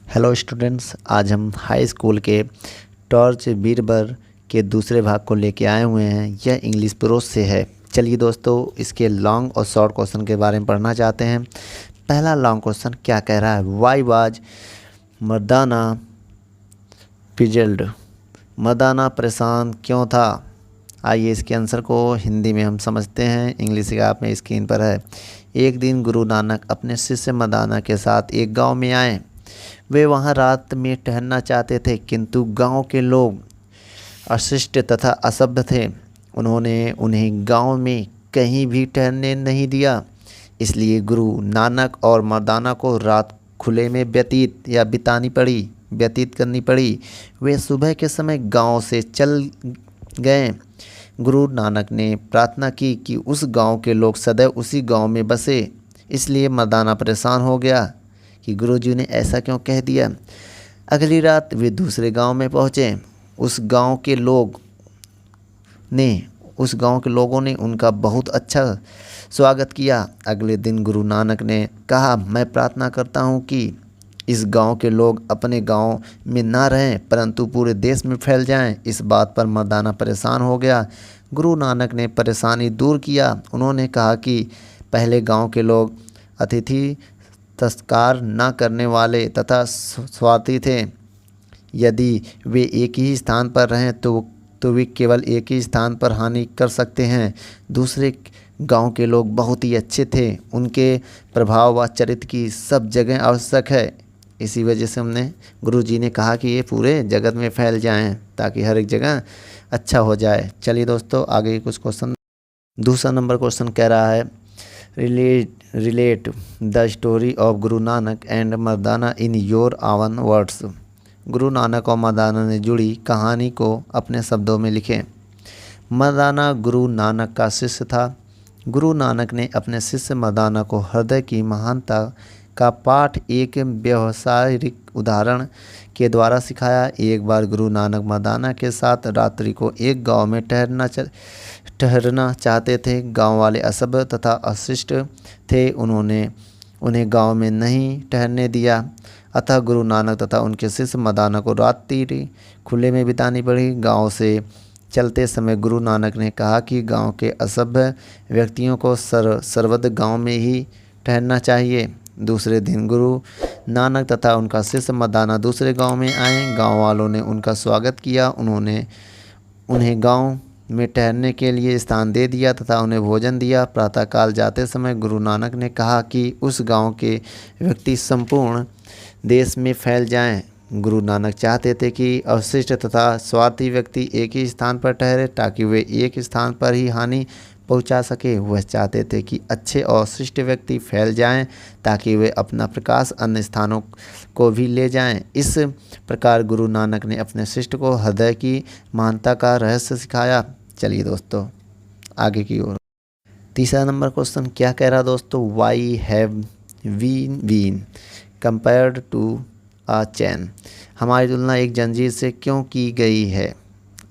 Hello students, आज हम high school के टॉर्च बीरबल के दूसरे भाग को लेके आए हुए हैं। यह इंग्लिश प्रोज से है। चलिए दोस्तों, इसके लॉन्ग और शॉर्ट क्वेश्चन के बारे में पढ़ना चाहते हैं। पहला लॉन्ग क्वेश्चन क्या कह रहा है? वाई वाज मर्दाना पिजल्ड? मर्दाना परेशान क्यों था? आइए इसके आंसर को हिंदी में हम समझते हैं। इंग्लिश का आप में स्क्रीन पर है। एक दिन गुरु नानक अपने शिष्य मर्दाना के साथ एक गांव में आए। वे वहां रात में ठहरना चाहते थे, किंतु गांव के लोग अशिष्ट तथा असभ्य थे। उन्होंने उन्हें गांव में कहीं भी ठहरने नहीं दिया। इसलिए गुरु नानक और मर्दाना को रात खुले में व्यतीत करनी पड़ी। वे सुबह के समय गांव से चल गए। गुरु नानक ने प्रार्थना की कि उस गांव के लोग सदैव उसी गांव में बसे। इसलिए मर्दाना परेशान हो गया कि गुरुजी ने ऐसा क्यों कह दिया। अगली रात वे दूसरे गांव में पहुंचे। उस गांव के लोगों ने उनका बहुत अच्छा स्वागत किया। अगले दिन गुरु नानक ने कहा, मैं प्रार्थना करता हूं कि इस गांव के लोग अपने गांव में ना रहें, परंतु पूरे देश में फैल जाएं। इस बात पर मर्दाना परेशान हो गया। गुरु नानक ने परेशानी दूर किया। उन्होंने कहा कि पहले गांव के लोग अतिथि तस्कार न करने वाले तथा स्वार्थी थे। यदि वे एक ही स्थान पर रहें तो वे केवल एक ही स्थान पर हानि कर सकते हैं। दूसरे गांव के लोग बहुत ही अच्छे थे। उनके प्रभाव व चरित्र की सब जगह आवश्यक है। इसी वजह से गुरुजी ने कहा कि ये पूरे जगत में फैल जाएं, ताकि हर एक जगह अच्छा हो जाए। चलिए दोस्तों, आगे कुछ क्वेश्चन। दूसरा नंबर क्वेश्चन कह रहा है, relate the story of Guru Nanak and Mardana in your own words. गुरु नानक और मर्दाना ने जुड़ी कहानी को अपने शब्दों में लिखें। मर्दाना गुरु नानक का शिष्य था। गुरु नानक ने अपने शिष्य मर्दाना को हृदय की महानता का पाठ एक व्यावहारिक उदाहरण के द्वारा सिखाया। एक बार गुरु नानक मर्दाना के साथ रात्रि को एक गांव में ठहरना चाहते थे। गांव वाले असभ्य तथा अशिष्ट थे। उन्होंने उन्हें गांव में नहीं ठहरने दिया। अतः गुरु नानक तथा उनके शिष्य मर्दाना को रात्रि खुले में बितानी पड़ी। गांव से चलते समय गुरु नानक ने कहा कि गांव के असभ्य व्यक्तियों को सर्वदा गांव में ही ठहरना चाहिए। दूसरे दिन गुरु नानक तथा उनका शिष्य मर्दाना दूसरे गांव में आए। गांव वालों ने उनका स्वागत किया। उन्होंने उन्हें गांव में ठहरने के लिए स्थान दे दिया तथा उन्हें भोजन दिया। प्रातःकाल जाते समय गुरु नानक ने कहा कि उस गांव के व्यक्ति संपूर्ण देश में फैल जाएं। गुरु नानक चाहते थे कि अवशिष्ट तथा स्वार्थी व्यक्ति एक ही स्थान पर ठहरे, ताकि वे एक स्थान पर ही हानि पहुंचा सके। वह चाहते थे कि अच्छे और शिष्ट व्यक्ति फैल जाएं, ताकि वे अपना प्रकाश अन्य स्थानों को भी ले जाएं। इस प्रकार गुरु नानक ने अपने शिष्ट को हृदय की महानता का रहस्य सिखाया। चलिए दोस्तों, आगे की ओर। तीसरा नंबर क्वेश्चन क्या कह रहा दोस्तों? Why have we been compared to a chain? हमारी तुलना एक जंजीर से क्यों की गई है?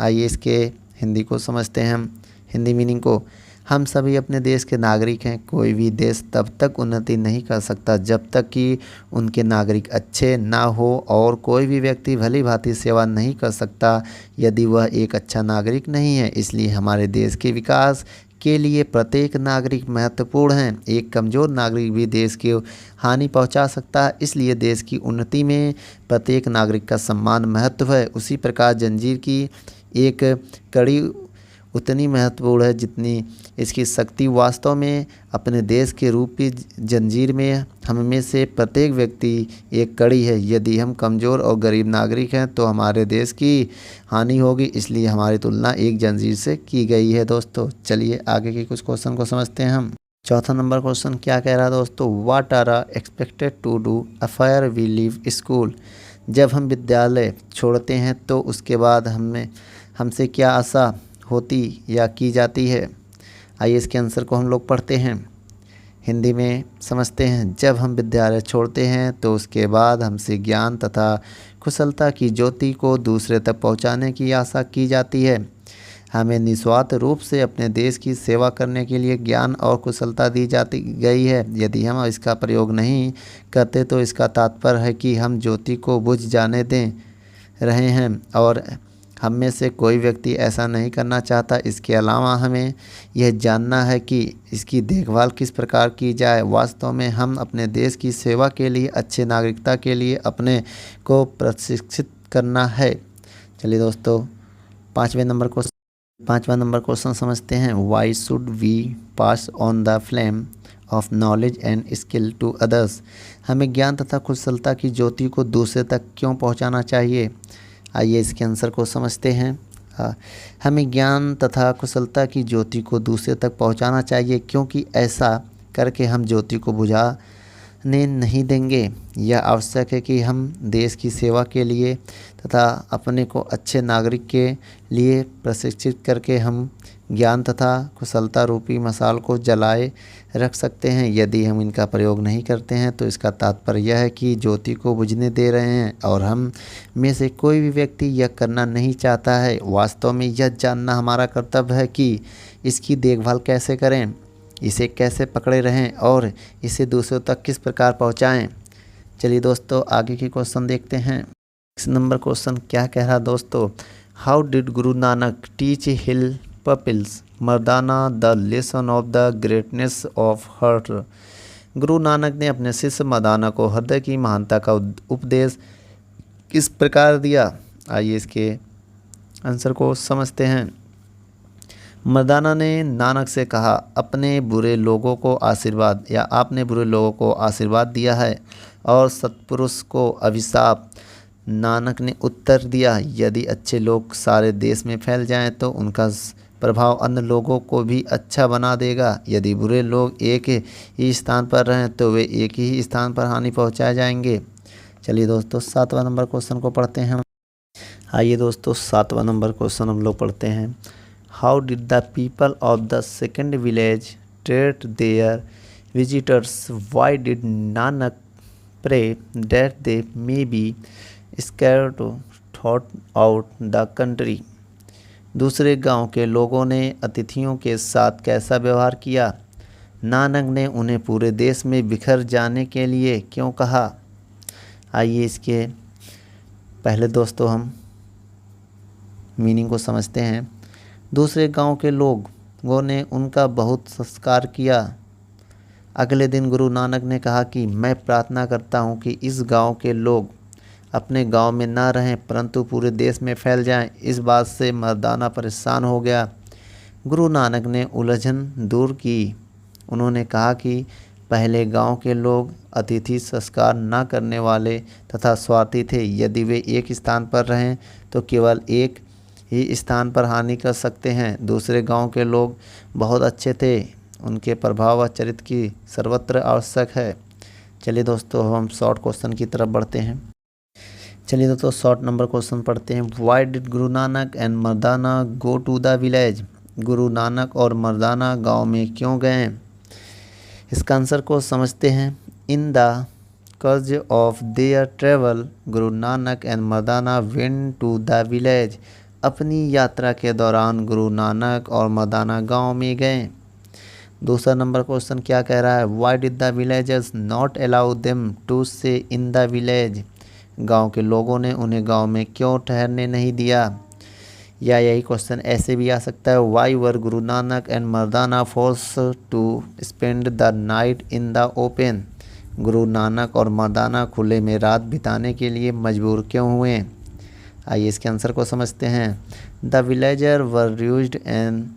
आइए इसके हिंदी को समझते हैं हम। हिंदी मीनिंग को, हम सभी अपने देश के नागरिक हैं। कोई भी देश तब तक उन्नति नहीं कर सकता जब तक कि उनके नागरिक अच्छे ना हो, और कोई भी व्यक्ति भली भांति सेवा नहीं कर सकता यदि वह एक अच्छा नागरिक नहीं है। इसलिए हमारे देश के विकास के लिए प्रत्येक नागरिक महत्वपूर्ण है। एक कमज़ोर नागरिक भी देश की हानि पहुंचा सकता है। इसलिए देश की उन्नति में प्रत्येक नागरिक का सम्मान महत्व है। उसी प्रकार जंजीर की एक कड़ी उतनी महत्वपूर्ण है जितनी इसकी शक्ति। वास्तव में अपने देश के रूपी जंजीर में हम में से प्रत्येक व्यक्ति एक कड़ी है। यदि हम कमज़ोर और गरीब नागरिक हैं तो हमारे देश की हानि होगी। इसलिए हमारी तुलना एक जंजीर से की गई है दोस्तों। चलिए आगे के कुछ क्वेश्चन को समझते हैं हम। चौथा नंबर क्वेश्चन क्या कह रहा है दोस्तों? What are expected to do after we leave school? जब हम विद्यालय छोड़ते हैं तो उसके बाद हमसे क्या आशा होती या की जाती है? आइए इसके आंसर को हम लोग पढ़ते हैं, हिंदी में समझते हैं। जब हम विद्यालय छोड़ते हैं तो उसके बाद हमसे ज्ञान तथा कुशलता की ज्योति को दूसरे तक पहुंचाने की आशा की जाती है। हमें निस्वार्थ रूप से अपने देश की सेवा करने के लिए ज्ञान और कुशलता दी जाती गई है। यदि हम इसका प्रयोग नहीं करते तो इसका तात्पर्य है कि हम ज्योति को बुझ जाने दे रहे हैं और हम में से कोई व्यक्ति ऐसा नहीं करना चाहता। इसके अलावा हमें यह जानना है कि इसकी देखभाल किस प्रकार की जाए। वास्तव में हम अपने देश की सेवा के लिए, अच्छे नागरिकता के लिए अपने को प्रशिक्षित करना है। चलिए दोस्तों, पाँचवा नंबर क्वेश्चन समझते हैं। Why should we pass on the flame of knowledge and skill to others. हमें ज्ञान तथा कुशलता की ज्योति को दूसरे तक क्यों पहुंचाना चाहिए? आइए इसके आंसर को समझते हैं। हमें ज्ञान तथा कुशलता की ज्योति को दूसरे तक पहुंचाना चाहिए, क्योंकि ऐसा करके हम ज्योति को बुझाने नहीं देंगे। यह आवश्यक है कि हम देश की सेवा के लिए तथा अपने को अच्छे नागरिक के लिए प्रशिक्षित करके हम ज्ञान तथा कुशलता रूपी मशाल को जलाए रख सकते हैं। यदि हम इनका प्रयोग नहीं करते हैं तो इसका तात्पर्य यह है कि ज्योति को बुझने दे रहे हैं और हम में से कोई भी व्यक्ति यह करना नहीं चाहता है। वास्तव में यह जानना हमारा कर्तव्य है कि इसकी देखभाल कैसे करें, इसे कैसे पकड़े रहें और इसे दूसरों तक किस प्रकार पहुंचाएं। चलिए दोस्तों, आगे के क्वेश्चन देखते हैं। 6 नंबर क्वेश्चन क्या कह रहा दोस्तों? How did Guru Nanak teach his pupils Mardana the lesson of the greatness of heart. Guru Nanak ने अपने शिष्य मर्दाना को हृदय की महानता का उपदेश किस प्रकार दिया? आइए इसके आंसर को समझते हैं। मर्दाना ने नानक से कहा, अपने बुरे लोगों को आशीर्वाद या आपने बुरे लोगों को आशीर्वाद दिया है और सत्पुरुष को अभिशाप। नानक ने उत्तर दिया, यदि अच्छे लोग सारे देश में फैल जाएं तो उनका प्रभाव अन्य लोगों को भी अच्छा बना देगा। यदि बुरे लोग एक ही स्थान पर रहें तो वे एक ही स्थान पर हानि पहुंचाए जाएंगे। चलिए दोस्तों, 7वां नंबर क्वेश्चन को पढ़ते हैं। आइए दोस्तों, 7वां नंबर क्वेश्चन हम लोग पढ़ते हैं। How did the people of the second village treat their visitors? Why did Nanak pray that they may be scattered थॉट आउट द कंट्री? दूसरे गांव के लोगों ने अतिथियों के साथ कैसा व्यवहार किया? नानक ने उन्हें पूरे देश में बिखर जाने के लिए क्यों कहा? आइए इसके पहले दोस्तों हम मीनिंग को समझते हैं। दूसरे गांव के लोगों ने उनका बहुत सत्कार किया। अगले दिन गुरु नानक ने कहा कि मैं प्रार्थना करता हूं कि इस गांव के लोग अपने गांव में ना रहें परंतु पूरे देश में फैल जाएं। इस बात से मर्दाना परेशान हो गया। गुरु नानक ने उलझन दूर की। उन्होंने कहा कि पहले गांव के लोग अतिथि संस्कार न करने वाले तथा स्वार्थी थे। यदि वे एक स्थान पर रहें तो केवल एक ही स्थान पर हानि कर सकते हैं। दूसरे गांव के लोग बहुत अच्छे थे, उनके प्रभाव व चरित्र की सर्वत्र आवश्यक है। चलिए दोस्तों, हम शॉर्ट क्वेश्चन की तरफ बढ़ते हैं। चलिए दोस्तों, शॉर्ट नंबर क्वेश्चन पढ़ते हैं। Why did Guru Nanak and Mardana go to the village? Guru Nanak और मर्दाना गांव में क्यों गए? इसका आंसर को समझते हैं। In the course of their travel Guru Nanak and Mardana went to the village. अपनी यात्रा के दौरान गुरु नानक और मर्दाना गांव में गए। दूसरा नंबर क्वेश्चन क्या कह रहा है? Why did the villagers not allow them to stay in the village? गांव के लोगों ने उन्हें गांव में क्यों ठहरने नहीं दिया? या यही क्वेश्चन ऐसे भी आ सकता है, why were Guru Nanak and Mardana forced to spend the night in the open? Guru Nanak और मर्दाना खुले में रात बिताने के लिए मजबूर क्यों हुए? आइए इसके आंसर को समझते हैं। The villager were rude and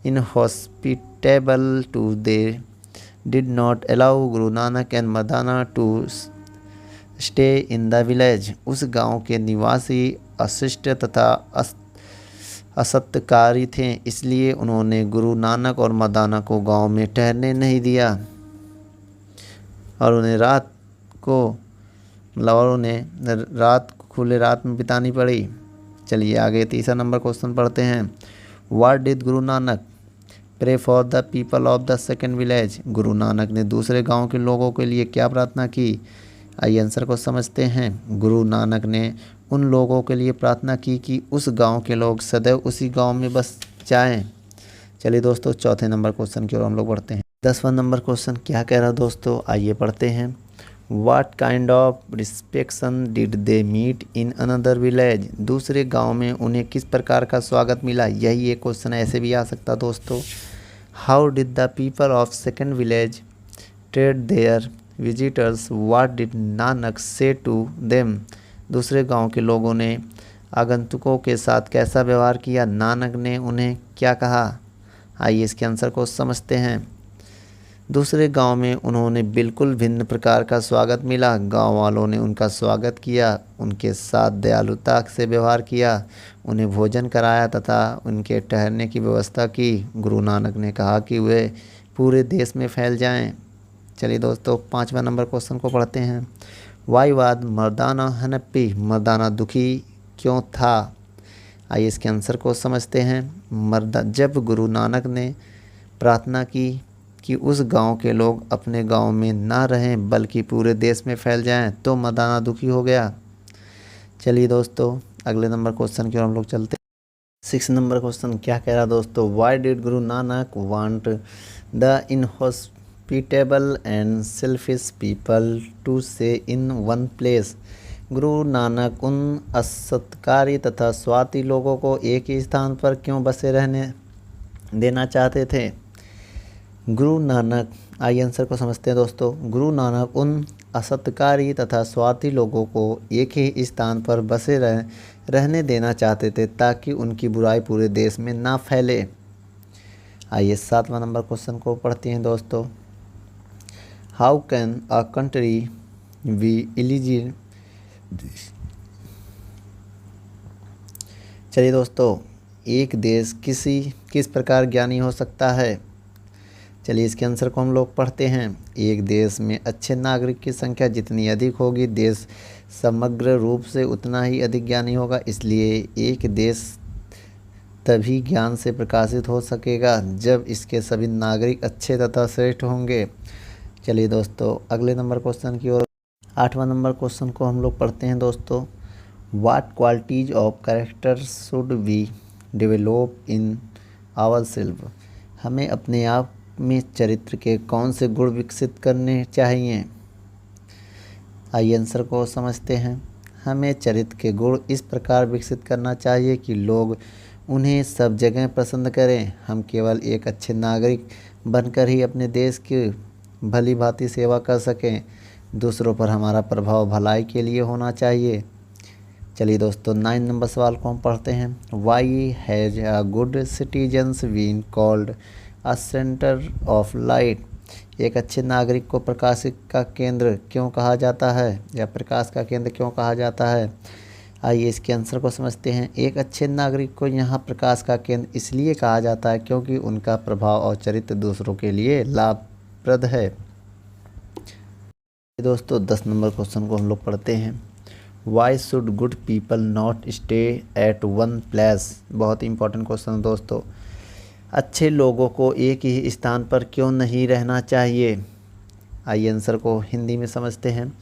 inhospitable too they did not allow Guru Nanak and Mardana to stay in the village. उस गांव के निवासी अशिष्ट तथा असत्कारी थे, इसलिए उन्होंने गुरु नानक और मर्दाना को गांव में ठहरने नहीं दिया और उन्हें रात खुले रात में बितानी पड़ी। चलिए आगे तीसरा नंबर क्वेश्चन पढ़ते हैं। What did Guru Nanak pray for the people of the second village? Guru Nanak ने दूसरे गांव के लोगों के लिए क्या प्रार्थना की? आइए आंसर को समझते हैं। गुरु नानक ने उन लोगों के लिए प्रार्थना की कि उस गांव के लोग सदैव उसी गांव में बस जाएं। चलिए दोस्तों, चौथे नंबर क्वेश्चन की ओर हम लोग बढ़ते हैं। 10वां नंबर क्वेश्चन क्या कह रहा है दोस्तों, आइए पढ़ते हैं। What kind of reception did they meet in another village? दूसरे गांव में उन्हें किस प्रकार का स्वागत मिला, यही एक क्वेश्चन ऐसे भी आ सकता दोस्तों। How did the people of second village treat their visitors? What did Nanak say to them? दूसरे गांव के लोगों ने आगंतुकों के साथ कैसा व्यवहार किया, नानक ने उन्हें क्या कहा। आइए इसके आंसर को समझते हैं। दूसरे गांव में उन्होंने बिल्कुल भिन्न प्रकार का स्वागत मिला। गांव वालों ने उनका स्वागत किया, उनके साथ दयालुता से व्यवहार किया, उन्हें भोजन कराया तथा उनके ठहरने की व्यवस्था की। गुरु नानक ने कहा कि वे पूरे देश में फैल जाएं। चलिए दोस्तों, 5वां नंबर क्वेश्चन को पढ़ते हैं। वाई वाद मर्दाना हनप्पी, मर्दाना दुखी क्यों था। आइए इसके आंसर को समझते हैं। जब गुरु नानक ने प्रार्थना की कि उस गांव के लोग अपने गांव में ना रहें बल्कि पूरे देश में फैल जाएं, तो मर्दाना दुखी हो गया। चलिए दोस्तों, अगले नंबर क्वेश्चन की ओर हम लोग चलते हैं। 6 नंबर क्वेश्चन क्या कह रहा दोस्तों, why did Guru Nanak want the inhospitable and selfish people to stay in one place. Guru Nanak उन असत्कारी तथा स्वार्थी लोगों को एक ही स्थान पर क्यों बसे रहने देना चाहते थे। गुरु नानक, आइए आंसर को समझते हैं दोस्तों। गुरु नानक उन असत्कारी तथा स्वार्थी लोगों को एक ही स्थान पर बसे रहने देना चाहते थे ताकि उनकी बुराई पूरे देश में ना फैले। आइए 7वां नंबर क्वेश्चन को पढ़ते हैं दोस्तों। How can a country be eligible. चलिए दोस्तों, एक देश किस प्रकार ज्ञानी हो सकता है। चलिए इसके आंसर को हम लोग पढ़ते हैं। एक देश में अच्छे नागरिक की संख्या जितनी अधिक होगी, देश समग्र रूप से उतना ही अधिक ज्ञानी होगा। इसलिए एक देश तभी ज्ञान से प्रकाशित हो सकेगा जब इसके सभी नागरिक अच्छे तथा श्रेष्ठ होंगे। चलिए दोस्तों, अगले नंबर क्वेश्चन की ओर। 8वां नंबर क्वेश्चन को हम लोग पढ़ते हैं दोस्तों। What qualities of character should we develop in our self. हमें अपने आप में चरित्र के कौन से गुण विकसित करने चाहिए। आइए आंसर को समझते हैं। हमें चरित्र के गुण इस प्रकार विकसित करना चाहिए कि लोग उन्हें सब जगह पसंद करें। हम केवल एक अच्छे नागरिक बनकर ही अपने देश की भली भांति सेवा कर सकें। दूसरों पर हमारा प्रभाव भलाई के लिए होना चाहिए। चलिए दोस्तों, 9 नंबर सवाल को हम पढ़ते हैं। Why has a good citizens been called a centre of light. एक अच्छे नागरिक को प्रकाश का केंद्र क्यों कहा जाता है, या प्रकाश का केंद्र क्यों कहा जाता है। आइए इसके आंसर को समझते हैं। एक अच्छे नागरिक को यहाँ प्रकाश का केंद्र इसलिए कहा जाता है क्योंकि उनका प्रभाव और चरित्र दूसरों के लिए लाभप्रद है। दोस्तों, 10 नंबर क्वेश्चन को हम लोग पढ़ते हैं। Why should good people not stay at one place. बहुत इंपॉर्टेंट क्वेश्चन दोस्तों। अच्छे लोगों को एक ही स्थान पर क्यों नहीं रहना चाहिए। आइए आंसर को हिंदी में समझते हैं।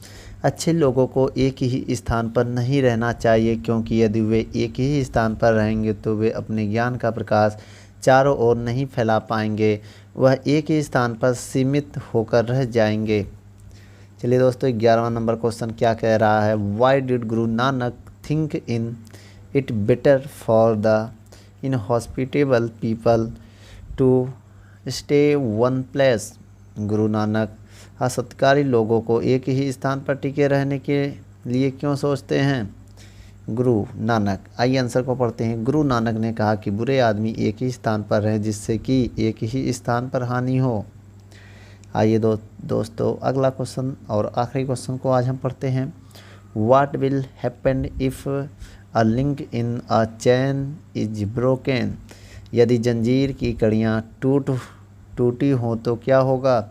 अच्छे लोगों को एक ही स्थान पर नहीं रहना चाहिए क्योंकि यदि वे एक ही स्थान पर रहेंगे तो वे अपने ज्ञान का प्रकाश चारों ओर नहीं फैला पाएंगे, वह एक ही स्थान पर सीमित होकर रह जाएंगे। चलिए दोस्तों, 11वां नंबर क्वेश्चन क्या कह रहा है। Why did Guru Nanak think in it better for the inhospitable people to stay one place. Guru Nanak असत्कारी लोगों को एक ही स्थान पर टिके रहने के लिए क्यों सोचते हैं। गुरु नानक, आइए आंसर को पढ़ते हैं। गुरु नानक ने कहा कि बुरे आदमी एक ही स्थान पर रहें जिससे कि एक ही स्थान पर हानि हो। आइए दोस्तों, अगला क्वेश्चन और आखिरी क्वेश्चन को आज हम पढ़ते हैं। What will happen if a link in a chain is broken. यदि जंजीर की कड़ियाँ टूटी हों तो क्या होगा।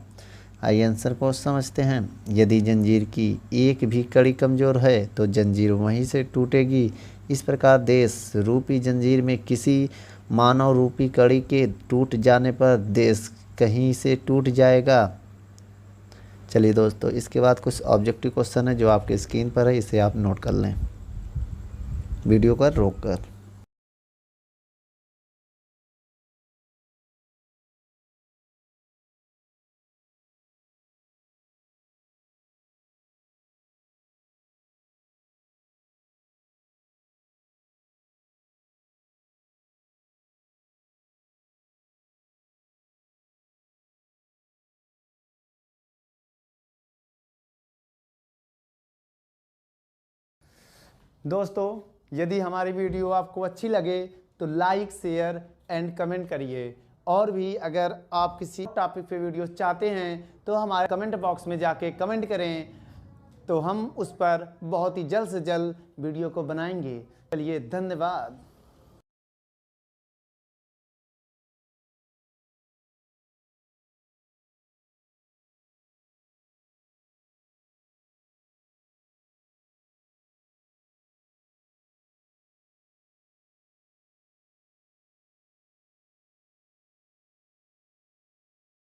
आइए आंसर को समझते हैं। यदि जंजीर की एक भी कड़ी कमज़ोर है तो जंजीर वहीं से टूटेगी। इस प्रकार देश रूपी जंजीर में किसी मानव रूपी कड़ी के टूट जाने पर देश कहीं से टूट जाएगा। चलिए दोस्तों, इसके बाद कुछ ऑब्जेक्टिव क्वेश्चन है जो आपके स्क्रीन पर है, इसे आप नोट कर लें वीडियो को रोक कर। दोस्तों, यदि हमारी वीडियो आपको अच्छी लगे तो लाइक, शेयर एंड कमेंट करिए। और भी अगर आप किसी टॉपिक पे वीडियो चाहते हैं तो हमारे कमेंट बॉक्स में जाके कमेंट करें, तो हम उस पर बहुत ही जल्द से जल्द वीडियो को बनाएंगे। चलिए, धन्यवाद।